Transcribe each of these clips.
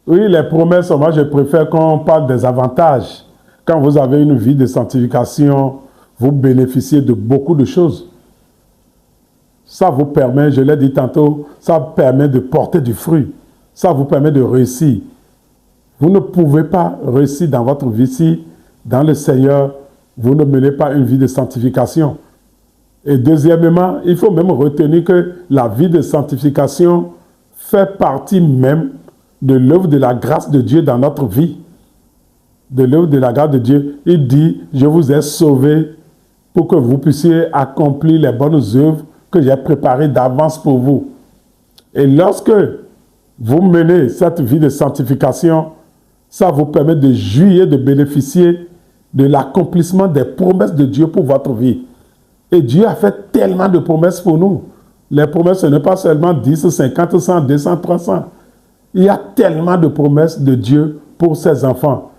Oui, les promesses, moi je préfère qu'on parle des avantages. Quand vous avez une vie de sanctification, vous bénéficiez de beaucoup de choses. Ça vous permet, je l'ai dit tantôt, ça permet de porter du fruit. Ça vous permet de réussir. Vous ne pouvez pas réussir dans votre vie si, dans le Seigneur, vous ne menez pas une vie de sanctification. Et deuxièmement, il faut même retenir que la vie de sanctification fait partie même de l'œuvre de la grâce de Dieu dans notre vie. De l'œuvre de la grâce de Dieu. Il dit, je vous ai sauvés pour que vous puissiez accomplir les bonnes œuvres que j'ai préparées d'avance pour vous. Et lorsque vous menez cette vie de sanctification, ça vous permet de jouir, de bénéficier de l'accomplissement des promesses de Dieu pour votre vie. Et Dieu a fait tellement de promesses pour nous. Les promesses, ce n'est pas seulement 10, 50, 100, 200, 300. Il y a tellement de promesses de Dieu pour ses enfants.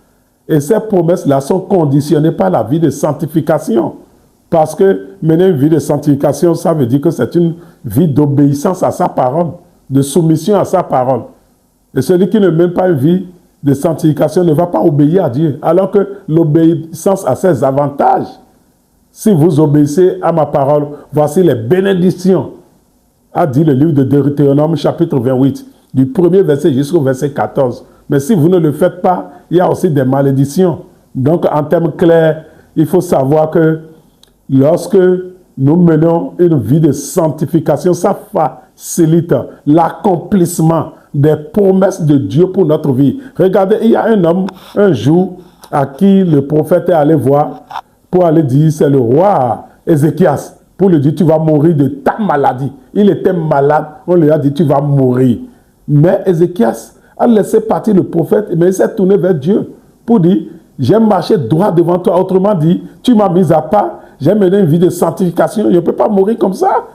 Et ces promesses-là sont conditionnées par la vie de sanctification. Parce que mener une vie de sanctification, ça veut dire que c'est une vie d'obéissance à sa parole, de soumission à sa parole. Et celui qui ne mène pas une vie de sanctification ne va pas obéir à Dieu. Alors que l'obéissance a ses avantages. Si vous obéissez à ma parole, voici les bénédictions, a dit le livre de Deutéronome, chapitre 28, du premier verset jusqu'au verset 14. Mais si vous ne le faites pas, il y a aussi des malédictions. Donc, en termes clairs, il faut savoir que lorsque nous menons une vie de sanctification, ça facilite l'accomplissement des promesses de Dieu pour notre vie. Regardez, il y a un homme, un jour, à qui le prophète est allé voir pour aller dire, c'est le roi Ézéchias, pour lui dire, tu vas mourir de ta maladie. Il était malade, on lui a dit, tu vas mourir. Mais Ézéchias a laissé partir le prophète, mais il s'est tourné vers Dieu pour dire, j'ai marché droit devant toi. Autrement dit, tu m'as mis à part, j'ai mené une vie de sanctification, je ne peux pas mourir comme ça.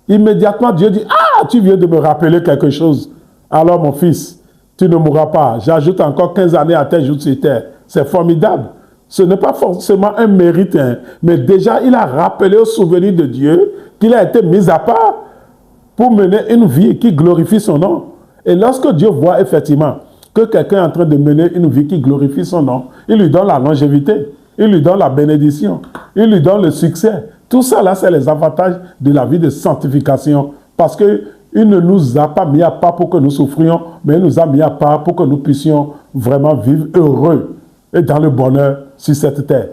Immédiatement, Dieu dit, ah, tu viens de me rappeler quelque chose. Alors mon fils, tu ne mourras pas. J'ajoute encore 15 années à tes jours sur terre. C'est formidable. Ce n'est pas forcément un mérite, hein, mais déjà, il a rappelé au souvenir de Dieu qu'il a été mis à part pour mener une vie qui glorifie son nom. Et lorsque Dieu voit effectivement que quelqu'un est en train de mener une vie qui glorifie son nom, il lui donne la longévité, il lui donne la bénédiction, il lui donne le succès. Tout ça, là, c'est les avantages de la vie de sanctification. Parce qu'il ne nous a pas mis à part pour que nous souffrions, mais il nous a mis à part pour que nous puissions vraiment vivre heureux et dans le bonheur sur cette terre.